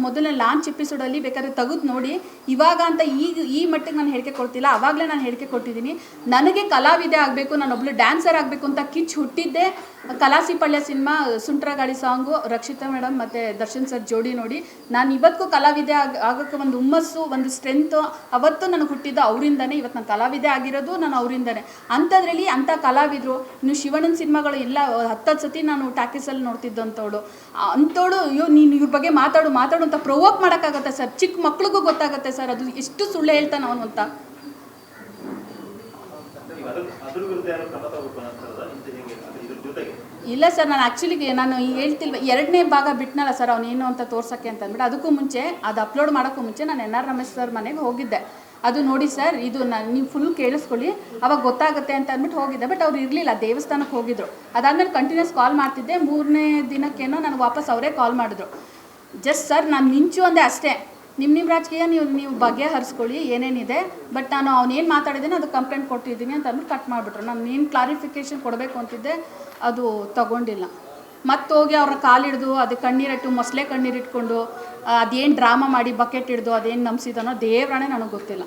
ಮೊದಲನೇ ಲಾಂಚ್ ಎಪಿಸೋಡಲ್ಲಿ ಬೇಕಾದ್ರೆ ತೆಗೆದು ನೋಡಿ. ಇವಾಗ ಅಂತ ಈ ಮಟ್ಟಿಗೆ ನಾನು ಹೇಳಿಕೆ ಕೊಡ್ತಿಲ್ಲ, ಆವಾಗಲೇ ನಾನು ಹೇಳಿಕೆ ಕೊಟ್ಟಿದ್ದೀನಿ. ನನಗೆ ಕಲಾವಿದೆ ಆಗಬೇಕು, ನಾನೊಬ್ಳು ಡ್ಯಾನ್ಸರ್ ಆಗಬೇಕು ಅಂತ ಕಿಚ್ಚು ಹುಟ್ಟಿದ್ದೆ ಕಲಾಸಿಪಳ್ಯ ಸಿನಿಮಾ ಸುಂಟ್ರಗಾಳಿ ಸಾಂಗು, ರಕ್ಷಿತಾ ಮೇಡಮ್ ಮತ್ತು ದರ್ಶನ್ ಸರ್ ಜೋಡಿ ನೋಡಿ. ನಾನು ಇವತ್ತಿಗೂ ಕಲಾವಿದೆ ಆಗೋಕ್ಕೆ ಒಂದು ಹುಮ್ಮಸ್ಸು, ಒಂದು ಸ್ಟ್ರೆಂತು ಅವತ್ತು ನನಗೆ ಹುಟ್ಟಿದ್ದು ಅವರಿಂದನೇ. ಇವತ್ತು ನಾನು ಕಲಾವಿದೆ ಆಗಿರೋದು ನಾನು ಅವರಿಂದನೇ. ಅಂಥದ್ರಲ್ಲಿ ಅಂಥ ಕಲಾವಿದರು, ನೀವು ಶಿವಣ್ಣನ ಸಿನಿಮಾಗಳು ಎಲ್ಲ 10 ಸತಿ ನಾನು ಟಾಕೀಸಲ್ಲಿ ನೋಡ್ತಿದ್ದಂಥವಳು. ಅಂಥವಳು ಅಯ್ಯೋ ನೀನು ಇವ್ರ ಬಗ್ಗೆ ಮಾತಾಡು ಅಂತ ಪ್ರೊವೋಕ್ ಮಾಡೋಕ್ಕಾಗತ್ತೆ ಸರ್. ಚಿಕ್ಕ ಮಕ್ಳಿಗೂ ಗೊತ್ತಾಗುತ್ತೆ ಸರ್ ಅದು ಎಷ್ಟು ಸುಳ್ಳು ಹೇಳ್ತಾನೆ ಅವನು ಅಂತ. ಇಲ್ಲ ಸರ್, ನಾನು ಆ್ಯಕ್ಚುಲಿ ನಾನು ಹೇಳ್ತಿಲ್ವ 2ನೇ ಭಾಗ ಬಿಟ್ನಲ್ಲ ಸರ್ ಅವನೇನು ಅಂತ ತೋರ್ಸೋಕ್ಕೆ ಅಂತ ಅಂದ್ಬಿಟ್ಟು. ಅದಕ್ಕೂ ಮುಂಚೆ ಅದು ಅಪ್ಲೋಡ್ ಮಾಡೋಕ್ಕೂ ಮುಂಚೆ ನಾನು NR ರಮೇಶ್ ಸರ್ ಮನೆಗೆ ಹೋಗಿದ್ದೆ. ಅದು ನೋಡಿ ಸರ್, ಇದು ನೀವು ಫುಲ್ ಕೇಳಿಸ್ಕೊಳ್ಳಿ, ಅವಾಗ ಗೊತ್ತಾಗುತ್ತೆ ಅಂತ ಅಂದ್ಬಿಟ್ಟು ಹೋಗಿದ್ದೆ. ಬಟ್ ಅವ್ರು ಇರಲಿಲ್ಲ, ದೇವಸ್ಥಾನಕ್ಕೆ ಹೋಗಿದ್ರು. ಅದಾದಮೇಲೆ ಕಂಟಿನ್ಯೂಸ್ ಕಾಲ್ ಮಾಡ್ತಿದ್ದೆ. 3ನೇ ದಿನಕ್ಕೇನೋ ನನಗೆ ವಾಪಸ್ ಅವರೇ ಕಾಲ್ ಮಾಡಿದ್ರು. ಜಸ್ಟ್ ಸರ್ ನಾನು ಮಿಂಚು ಅಂದೆ ಅಷ್ಟೇ. ನಿಮ್ಮ ರಾಜಕೀಯ ನೀವು ಬಗೆಹರಿಸ್ಕೊಳ್ಳಿ ಏನೇನಿದೆ, ಬಟ್ ನಾನು ಅವನೇನು ಮಾತಾಡಿದ್ದೀನಿ ಅದು ಕಂಪ್ಲೇಂಟ್ ಕೊಟ್ಟಿದ್ದೀನಿ ಅಂತ ಅಂದ್ಬಿಟ್ಟು ಕಟ್ ಮಾಡಿಬಿಟ್ರು. ನಾನು ಏನು ಕ್ಲಾರಿಫಿಕೇಷನ್ ಕೊಡಬೇಕು ಅಂತಿದ್ದೆ ಅದು ತಗೊಂಡಿಲ್ಲ. ಮತ್ತೆ ಹೋಗಿ ಅವ್ರ ಕಾಲಿಡ್ದು ಅದು ಕಣ್ಣೀರಿಟ್ಟು ಮೊಸಳೆ ಕಣ್ಣೀರಿಟ್ಕೊಂಡು ಅದೇನು ಡ್ರಾಮಾ ಮಾಡಿ ಬಕೆಟ್ ಹಿಡ್ದು ಅದೇನು ನಂಬಿಸಿದಾನೋ ದೇವ್ರಾಣೆ ನನಗೆ ಗೊತ್ತಿಲ್ಲ.